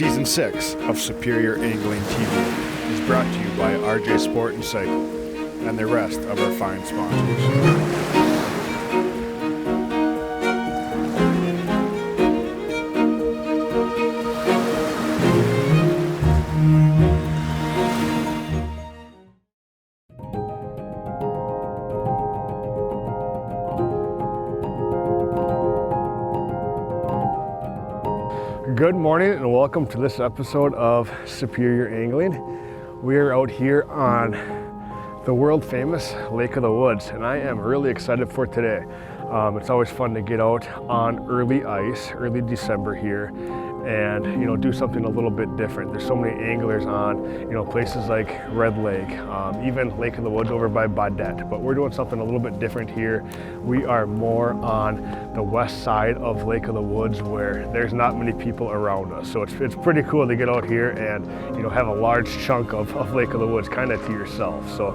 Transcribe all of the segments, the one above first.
Season 6 of Superior Angling TV is brought to you by RJ Sport and Cycle and the rest of our fine sponsors. Good morning and welcome to this episode of Superior Angling. We are out here on the world famous Lake of the Woods and I am really excited for today. It's always fun to get out on early ice, early December here, and do something a little bit different. There's so many anglers on places like Red Lake, even Lake of the Woods over by Baudette, but we're doing something a little bit different here. We are more on the west side of Lake of the Woods where there's not many people around us, so it's pretty cool to get out here and have a large chunk of Lake of the Woods kind of to yourself. So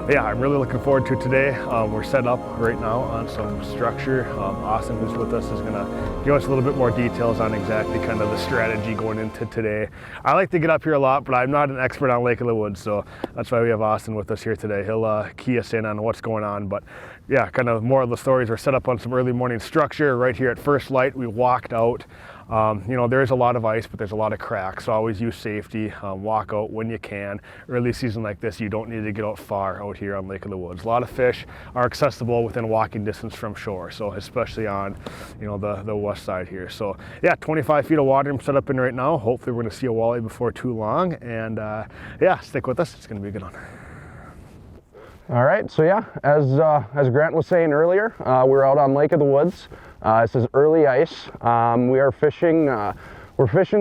yeah, I'm really looking forward to today. We're set up right now on some structure. Austin, who's with us, is going to give us a little bit more details on exactly kind of the strategy going into today. I like to get up here a lot, but I'm not an expert on Lake of the Woods, so that's why we have Austin with us here today. He'll key us in on what's going on, but yeah, kind of more of the stories. We're set up on some early morning structure right here at first light. We walked out. There is a lot of ice, but there's a lot of cracks, so always use safety. Walk out when you can. Early season like this, you don't need to get out far out here on Lake of the Woods. A lot of fish are accessible within walking distance from shore, so especially on the west side here. So yeah, 25 feet of water I'm set up in right now. Hopefully we're going to see a walleye before too long, and yeah, stick with us. It's going to be a good one. All right, so yeah, as Grant was saying earlier, we're out on Lake of the Woods. This is early ice. We're fishing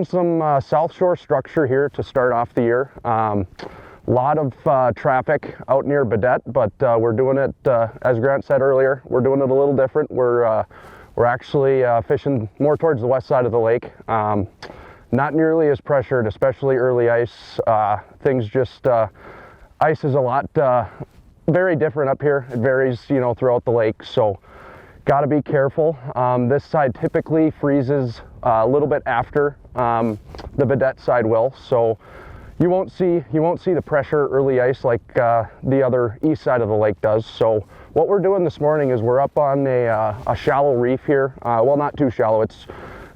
some South Shore structure here to start off the year. A lot of traffic out near Baudette, but we're doing it, as Grant said earlier, we're doing it a little different. We're actually fishing more towards the west side of the lake. Not nearly as pressured, especially early ice. Ice is a lot very different up here. It varies, throughout the lake, so got to be careful. This side typically freezes a little bit after the Baudette side will, so you won't see the pressure early ice like the other east side of the lake does. So what we're doing this morning is we're up on a shallow reef here. Well, not too shallow. It's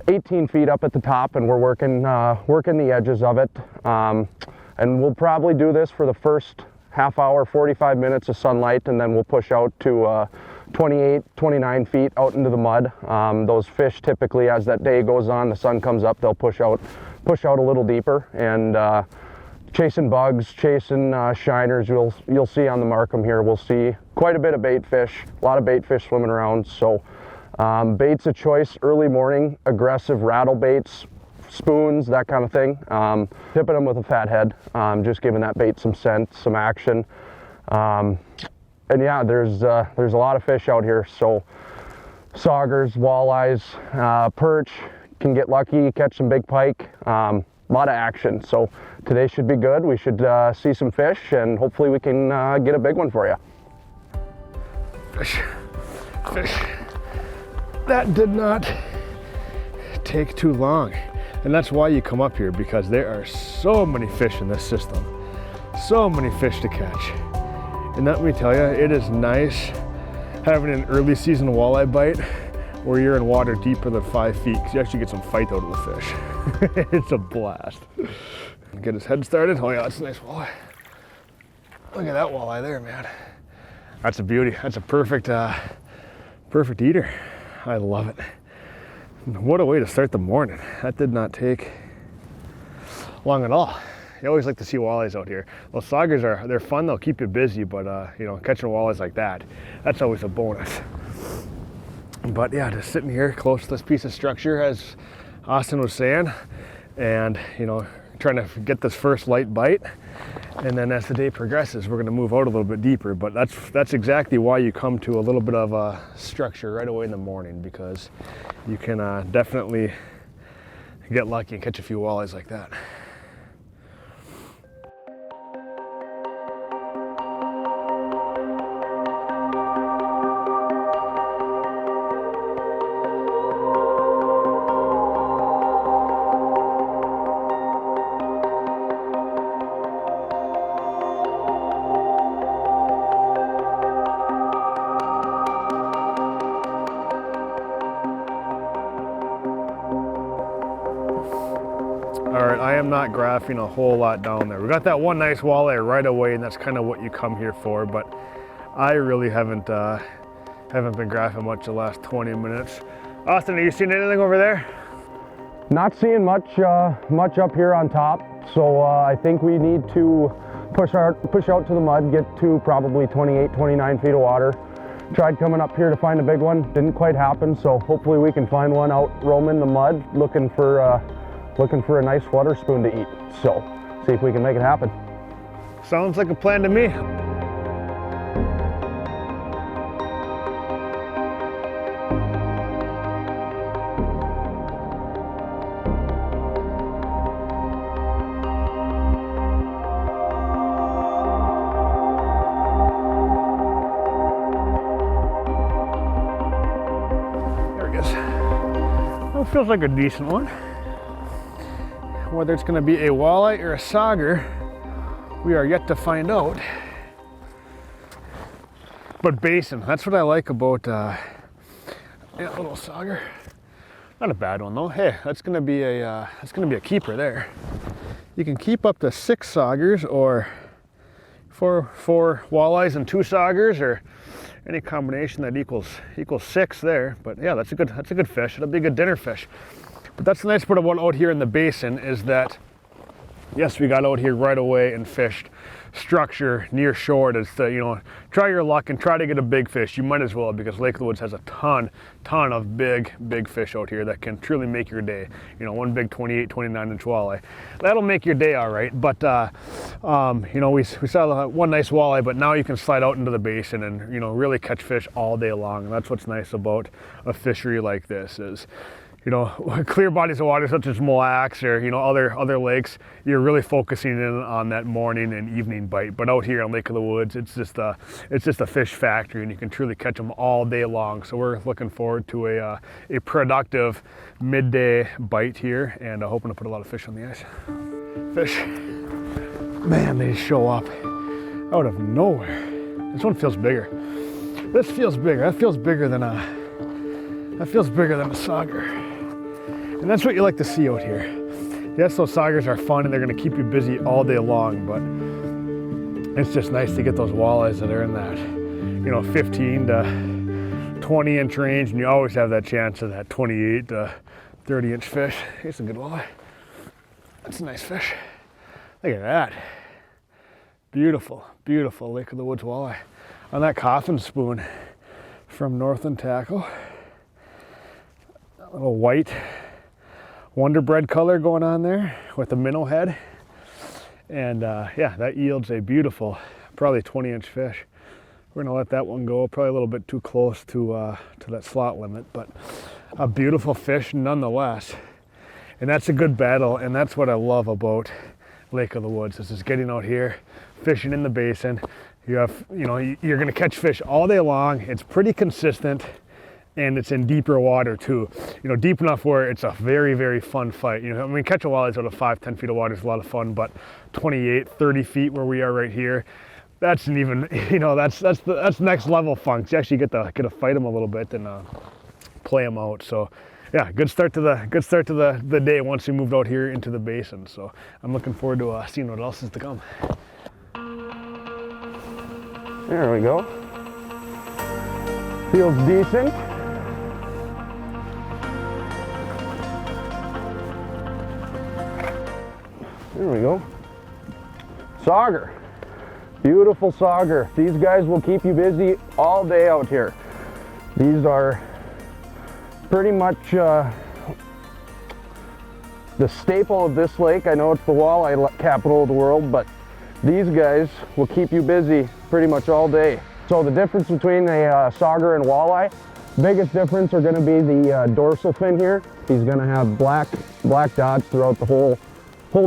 18 feet up at the top, and we're working the edges of it. And we'll probably do this for the first half hour, 45 minutes of sunlight, and then we'll push out to 28, 29 feet out into the mud. Those fish typically, as that day goes on, the sun comes up, they'll push out a little deeper, and chasing bugs, chasing shiners. You'll see on the Markham here, we'll see quite a bit of bait fish, a lot of bait fish swimming around. So bait's a choice early morning, aggressive rattle baits, spoons, that kind of thing. Tipping them with a fat head, just giving that bait some scent, some action. And yeah, there's a lot of fish out here. So saugers, walleyes, perch, can get lucky, catch some big pike. A lot of action. So today should be good. We should see some fish, and hopefully we can get a big one for you. Fish. That did not take too long. And that's why you come up here, because there are so many fish in this system. So many fish to catch. And let me tell you, it is nice having an early season walleye bite where you're in water deeper than 5 feet, because you actually get some fight out of the fish. It's a blast. Get his head started. Oh yeah, that's a nice walleye. Look at that walleye there, man. That's a beauty. That's a perfect eater. I love it. What a way to start the morning. That did not take long at all. You always like to see walleyes out here. Those saugers they're fun, they'll keep you busy, but catching walleyes like that's always a bonus. But yeah, just sitting here close to this piece of structure, as Austin was saying, and trying to get this first light bite. And then as the day progresses, we're going to move out a little bit deeper, but that's exactly why you come to a little bit of a structure right away in the morning, because you can definitely get lucky and catch a few walleyes like that. All right, I am not graphing a whole lot down there. We got that one nice walleye right away, and that's kind of what you come here for, but I really haven't been graphing much the last 20 minutes. Austin, are you seeing anything over there? Not seeing much up here on top, so I think we need to push out to the mud, get to probably 28, 29 feet of water. Tried coming up here to find a big one, didn't quite happen, so hopefully we can find one out roaming the mud, looking for a nice water spoon to eat. So see if we can make it happen. Sounds like a plan to me. Well, it feels like a decent one. Whether it's going to be a walleye or a sauger, we are yet to find out. But basin, that's what I like about yeah, a little sauger. Not a bad one though. Hey, that's going to be a keeper there. You can keep up to 6 saugers or four walleyes and 2 saugers, or any combination that equals 6 there. But yeah, that's a good fish. It'll be a good dinner fish. But that's the nice part about out here in the basin is that, yes, we got out here right away and fished structure near shore. It's to, you know, try your luck and try to get a big fish. You might as well, because Lake of the Woods has a ton of big fish out here that can truly make your day. You know, one big 28, 29 inch walleye. That'll make your day all right. But, you know, we saw one nice walleye, but now you can slide out into the basin and, you know, really catch fish all day long. And that's what's nice about a fishery like this is, you know, clear bodies of water such as Mille Lacs or, you know, other lakes, you're really focusing in on that morning and evening bite. But out here on Lake of the Woods, it's just a fish factory, and you can truly catch them all day long. So we're looking forward to a productive midday bite here, and hoping to put a lot of fish on the ice. Fish, man, they show up out of nowhere. This one feels bigger. This feels bigger. That feels bigger than a sauger. And that's what you like to see out here. Yes, those saugers are fun and they're going to keep you busy all day long, but it's just nice to get those walleyes that are in that, you know, 15 to 20 inch range, and you always have that chance of that 28 to 30 inch fish. Here's a good walleye. That's a nice fish. Look at that. Beautiful, beautiful Lake of the Woods walleye on that coffin spoon from Northland Tackle. A little white Wonder Bread color going on there with the minnow head, and yeah, that yields a beautiful, probably 20 inch fish. We're gonna let that one go, probably a little bit too close to that slot limit, but a beautiful fish nonetheless. And that's a good battle, and that's what I love about Lake of the Woods. Is just getting out here, fishing in the basin. You know, you're gonna catch fish all day long. It's pretty consistent. And it's in deeper water too. You know, deep enough where it's a very, very fun fight. You know, I mean, catch a walleye out of 5, 10 feet of water is a lot of fun, but 28, 30 feet where we are right here, that's an even, you know, that's next level fun. You actually get to fight them a little bit and play them out. So yeah, good start to the day once we moved out here into the basin. So I'm looking forward to seeing what else is to come. There we go. Feels decent. There we go. Sauger. Beautiful sauger. These guys will keep you busy all day out here. These are pretty much the staple of this lake. I know it's the walleye capital of the world, but these guys will keep you busy pretty much all day. So the difference between a sauger and walleye, biggest difference are going to be the dorsal fin here. He's going to have black dots throughout the whole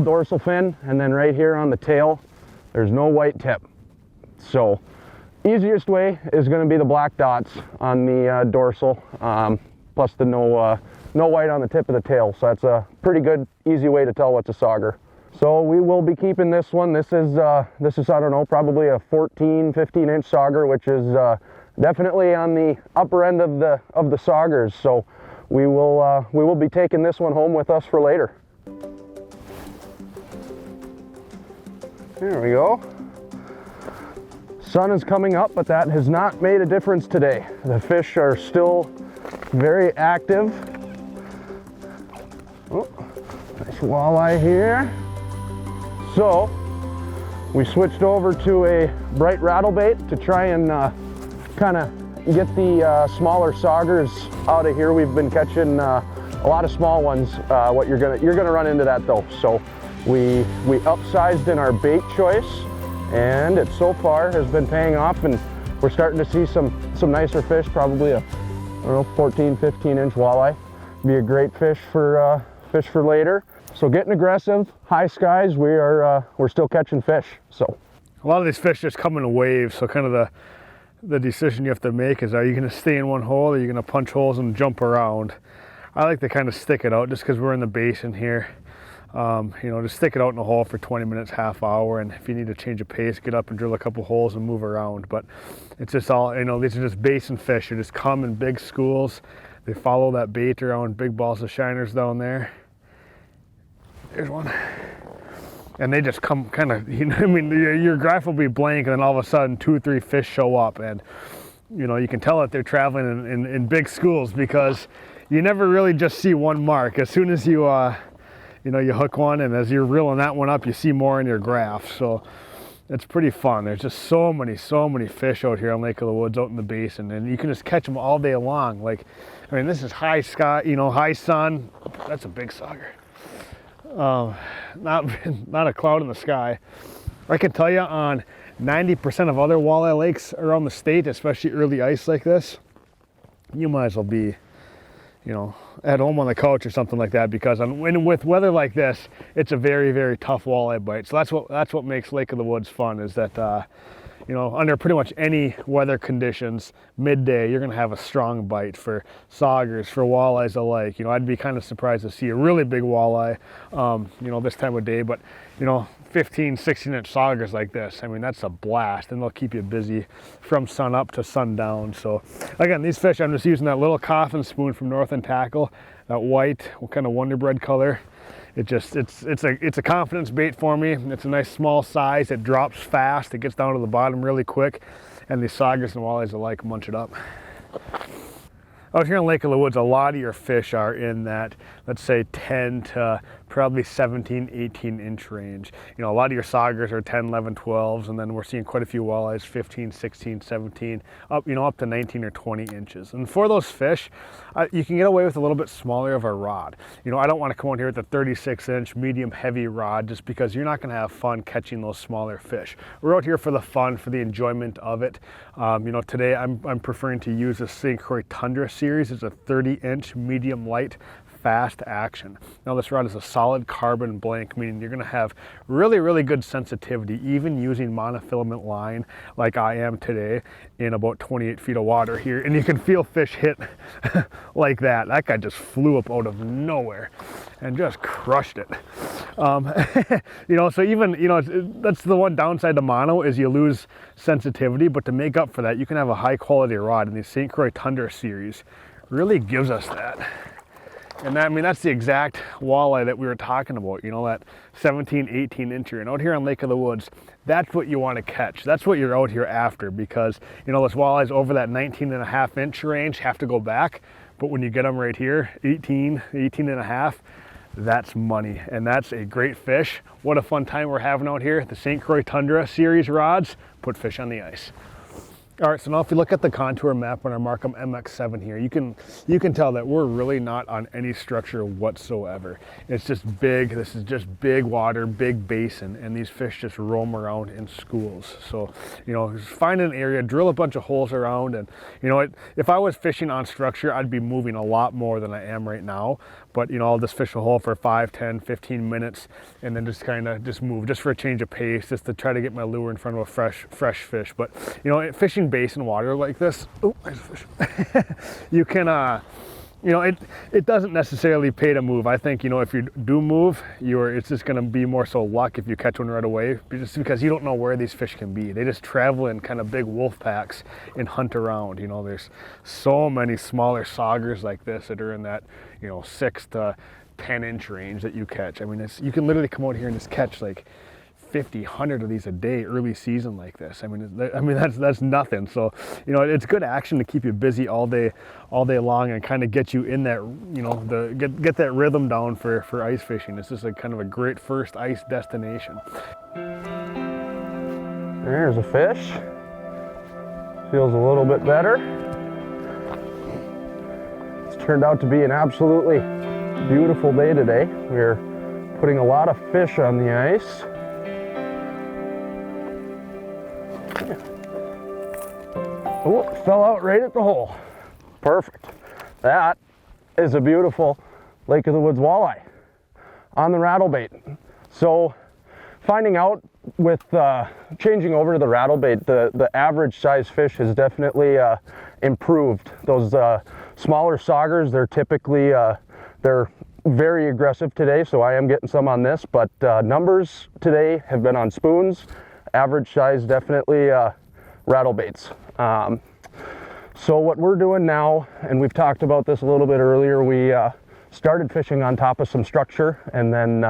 dorsal fin, and then right here on the tail there's no white tip. So easiest way is going to be the black dots on the dorsal, plus the no white on the tip of the tail. So that's a pretty good easy way to tell what's a sauger. So we will be keeping this one. This is I don't know, probably a 14, 15 inch sauger, which is definitely on the upper end of the saugers. So we will be taking this one home with us for later. There we go. Sun is coming up, but that has not made a difference today. The fish are still very active. Oh, nice walleye here. So we switched over to a bright rattle bait to try and kind of get the smaller saugers out of here. We've been catching a lot of small ones. You're gonna run into that though. So we upsized in our bait choice, and it so far has been paying off, and we're starting to see some nicer fish. Probably a, I don't know, 14, 15-inch walleye. Be a great fish for later. So getting aggressive, high skies. We're still catching fish. So a lot of these fish just come in waves. So kind of the decision you have to make is, are you going to stay in one hole, or are you going to punch holes and jump around? I like to kind of stick it out just because we're in the basin here. Just stick it out in a hole for 20 minutes, half hour, and if you need to change of pace, get up and drill a couple holes and move around. But it's just all, these are just basin fish. They just come in big schools. They follow that bait around, big balls of shiners down there. There's one. And they just come kind of, your graph will be blank, and then all of a sudden 2 or 3 fish show up, and you can tell that they're traveling in big schools, because you never really just see one mark. As soon as you you hook one, and as you're reeling that one up, you see more in your graph. So it's pretty fun. There's just so many fish out here on Lake of the Woods, out in the basin, and you can just catch them all day long. This is high sky, high sun. That's a big sauger. Not a cloud in the sky. I can tell you, on 90% of other walleye lakes around the state, especially early ice like this, you might as well be at home on the couch or something like that, because with weather like this, it's a very, very tough walleye bite. So that's what makes Lake of the Woods fun, is that under pretty much any weather conditions, midday, you're gonna have a strong bite for saugers, for walleyes alike. I'd be kind of surprised to see a really big walleye, this time of day, but 15, 16-inch saugers like this, that's a blast, and they'll keep you busy from sun up to sundown. So again, these fish, I'm just using that little coffin spoon from North and Tackle, that white, kind of Wonder Bread color. It's a confidence bait for me. It's a nice small size. It drops fast. It gets down to the bottom really quick, and these saugers and walleyes alike munch it up. Out here in Lake of the Woods, a lot of your fish are in that, let's say, 10 to probably 17, 18-inch range. A lot of your saugers are 10, 11, 12s, and then we're seeing quite a few walleyes, 15, 16, 17, up to 19 or 20 inches. And for those fish, you can get away with a little bit smaller of a rod. I don't want to come out here with a 36-inch medium heavy rod, just because you're not going to have fun catching those smaller fish. We're out here for the fun, for the enjoyment of it. Today I'm preferring to use the St. Croix Tundra series. It's a 30-inch medium light fast action. Now this rod is a solid carbon blank, meaning you're going to have really, really good sensitivity, even using monofilament line like I am today in about 28 feet of water here, and you can feel fish hit like that. That guy just flew up out of nowhere and just crushed it. So even, that's the one downside to mono, is you lose sensitivity, but to make up for that, you can have a high quality rod, and the St. Croix Tundra series really gives us that. And that's the exact walleye that we were talking about, that 17, 18 incher. And out here on Lake of the Woods, that's what you want to catch. That's what you're out here after, because, those walleyes over that 19.5-inch range have to go back. But when you get them right here, 18 and a half, that's money. And that's a great fish. What a fun time we're having out here. The St. Croix Tundra series rods put fish on the ice. All right, so now if you look at the contour map on our Markham MX7 here, you can tell that we're really not on any structure whatsoever. It's just big. This is just big water, big basin, and these fish just roam around in schools. So, just find an area, drill a bunch of holes around, and if I was fishing on structure, I'd be moving a lot more than I am right now. But I'll just fish a hole for 5, 10, 15 minutes, and then just kind of move, just for a change of pace, just to try to get my lure in front of a fresh fish. But fishing basin water like this, oh, there's a fish. You can it doesn't necessarily pay to move. I think if you do move, it's just going to be more so luck if you catch one right away, just because you don't know where these fish can be. They just travel in kind of big wolf packs and hunt around. There's so many smaller saugers like this that are in that 6 to 10-inch range that you catch. You can literally come out here and just catch like 50, 100 of these a day early season like this. I mean that's nothing. So, you know, it's good action to keep you busy all day long and kind of get you in that, you know, get that rhythm down for ice fishing. It's just a kind of a great first ice destination. There's a fish. Feels a little bit better. It's turned out to be an absolutely beautiful day today. We're putting a lot of fish on the ice. Oh, fell out right at the hole. Perfect. That is a beautiful Lake of the Woods walleye on the rattle bait. So finding out with changing over to the rattle bait, the average size fish has definitely improved. Those smaller saugers, they're typically they're very aggressive today, so I am getting some on this, but numbers today have been on spoons. Average size definitely rattle baits. So what we're doing now, and we've talked about this a little bit earlier, we started fishing on top of some structure and then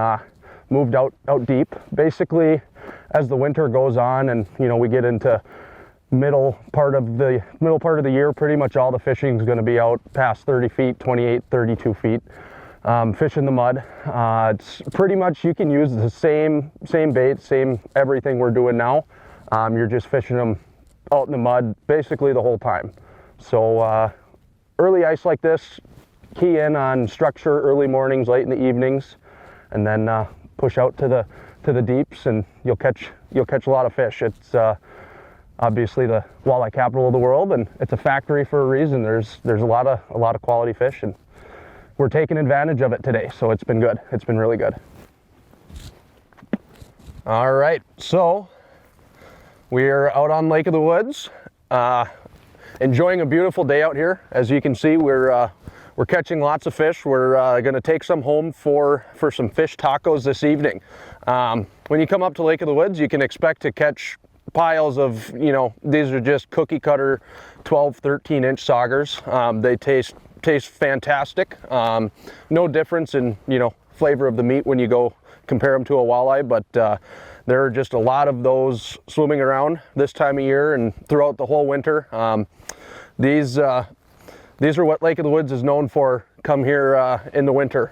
moved out deep. Basically, as the winter goes on and, you know, we get into middle part of the year, pretty much all the fishing is going to be out past 30 feet, 28, 32 feet. Fishing the mud. It's pretty much, you can use the same bait, same everything we're doing now. You're just fishing them out in the mud basically the whole time. So early ice like this, key in on structure early mornings, late in the evenings, and then push out to the deeps, and you'll catch a lot of fish. It's obviously the walleye capital of the world, and it's a factory for a reason. There's a lot of quality fish, and we're taking advantage of it today, so it's been good. It's been really good. All right, so we're out on Lake of the Woods, enjoying a beautiful day out here. As you can see, we're catching lots of fish. We're going to take some home for some fish tacos this evening. When you come up to Lake of the Woods, you can expect to catch piles of, you know, these are just cookie cutter 12, 13 inch saugers. They taste fantastic. No difference in, you know, flavor of the meat when you go compare them to a walleye, but there are just a lot of those swimming around this time of year and throughout the whole winter. These are what Lake of the Woods is known for. Come here in the winter.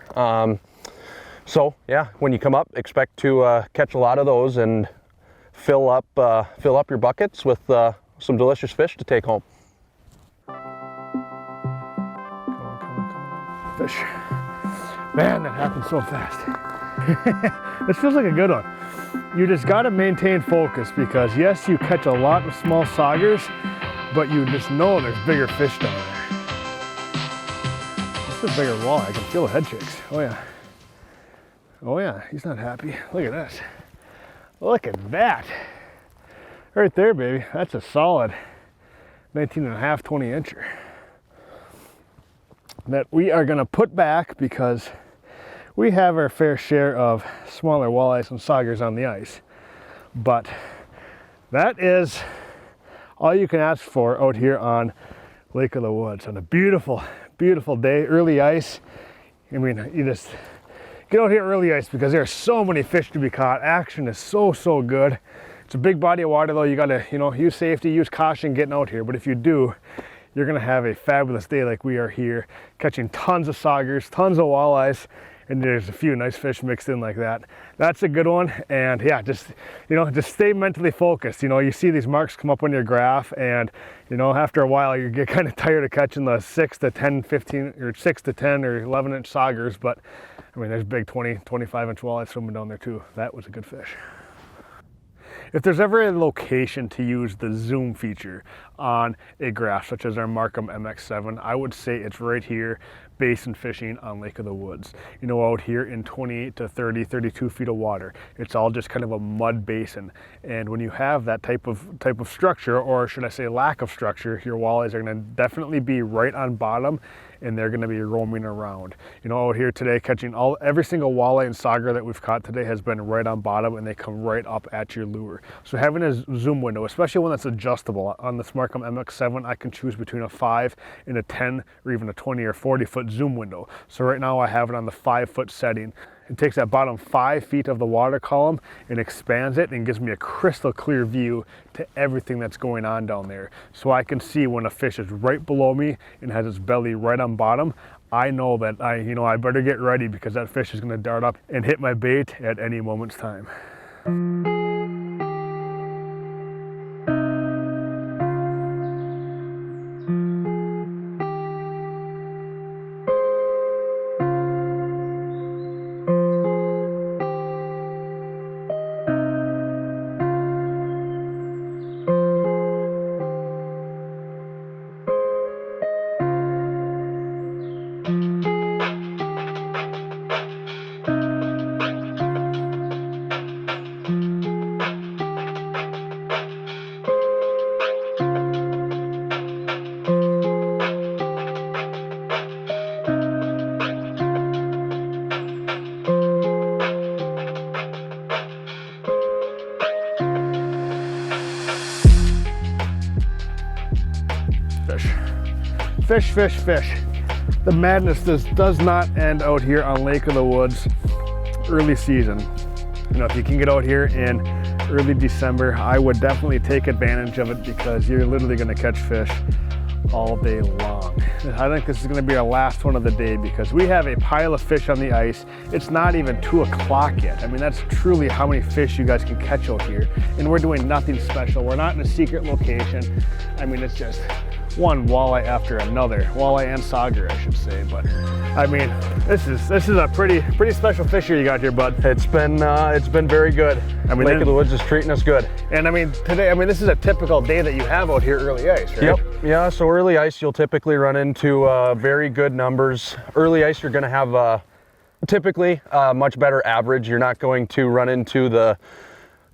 So yeah, when you come up, expect to catch a lot of those and fill up your buckets with some delicious fish to take home. Fish. Man, that happened so fast. This feels like a good one. You just got to maintain focus, because yes, you catch a lot of small saugers, but you just know there's bigger fish down there. This is a bigger walleye. I can feel the head shakes. Oh yeah. Oh yeah, he's not happy. Look at this. Look at that. Right there, baby. That's a solid 19 and a half, 20 incher. That we are going to put back, because we have our fair share of smaller walleyes and saugers on the ice. But that is all you can ask for out here on Lake of the Woods on a beautiful, beautiful day. Early ice. I mean, you just get out here early ice because there are so many fish to be caught. Action is so good. It's a big body of water though. You gotta, you know, use safety, use caution getting out here. But if you do, you're gonna have a fabulous day like we are here, catching tons of saugers, tons of walleyes, and there's a few nice fish mixed in like that. That's a good one. And yeah, just, you know, just stay mentally focused. You know, you see these marks come up on your graph, and you know, after a while you get kind of tired of catching the 6 to 10, 15, or 6 to 10 or 11 inch saugers. But I mean, there's big 20, 25 inch walleyes swimming down there too. That was a good fish. If there's ever a location to use the zoom feature on a graph, such as our Markham MX7, I would say it's right here, basin fishing on Lake of the Woods. You know, out here in 28 to 30, 32 feet of water, it's all just kind of a mud basin. And when you have that type of structure, or should I say lack of structure, your walleyes are gonna definitely be right on bottom, and they're going to be roaming around. You know, out here today, catching every single walleye and sauger that we've caught today has been right on bottom, and they come right up at your lure. So having a zoom window, especially one that's adjustable, on this Markham MX7, I can choose between a 5 and a 10 or even a 20 or 40 foot zoom window. So right now I have it on the 5 foot setting. It takes that bottom 5 feet of the water column and expands it and gives me a crystal clear view to everything that's going on down there. So I can see when a fish is right below me and has its belly right on bottom, I know that I better get ready because that fish is going to dart up and hit my bait at any moment's time. Fish, fish, fish. The madness does not end out here on Lake of the Woods early season. You know, if you can get out here in early December, I would definitely take advantage of it because you're literally going to catch fish all day long. I think this is going to be our last one of the day because we have a pile of fish on the ice. It's not even 2 o'clock yet. I mean, that's truly how many fish you guys can catch out here. And we're doing nothing special. We're not in a secret location. I mean, it's just one walleye after another, walleye and sauger, I should say. But I mean, this is a pretty special fishery you got here, bud. It's been very good. I mean, Lake of the Woods is treating us good. And I mean, today, this is a typical day that you have out here early ice, right? Yep. Yeah. So early ice, you'll typically run into very good numbers. Early ice, you're going to have typically a much better average. You're not going to run into the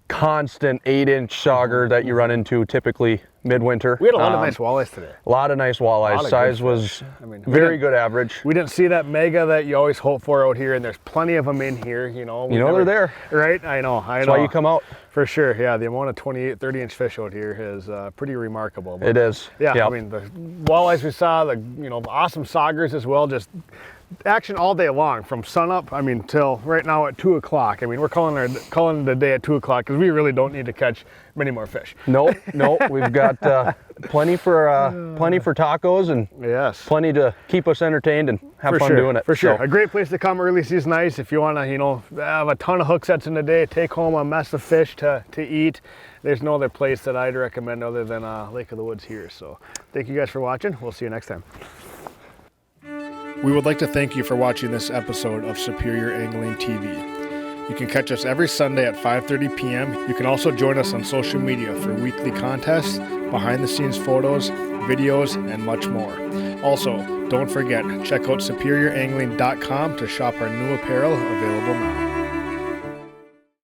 constant 8-inch sauger that you run into typically midwinter. We had a lot of nice walleyes today. A lot of nice walleyes. Size was very good average. We didn't see that mega that you always hope for out here, and there's plenty of them in here, you know. They're there. Right? I know. That's why you come out. For sure, yeah. The amount of 28, 30-inch fish out here is pretty remarkable. It is. Yeah, yep. I mean, the walleyes we saw, the awesome saugers as well, just action all day long from sunup, till right now at 2 o'clock. I mean, we're calling the day at 2 o'clock because we really don't need to catch many more fish. No, we've got plenty for tacos and yes, plenty to keep us entertained and have fun doing it. For sure, a great place to come early season ice if you want to, have a ton of hook sets in the day, take home a mess of fish to eat. There's no other place that I'd recommend other than Lake of the Woods here. So, thank you guys for watching. We'll see you next time. We would like to thank you for watching this episode of Superior Angling TV. You can catch us every Sunday at 5:30 p.m. You can also join us on social media for weekly contests, behind-the-scenes photos, videos, and much more. Also, don't forget, check out superiorangling.com to shop our new apparel available now.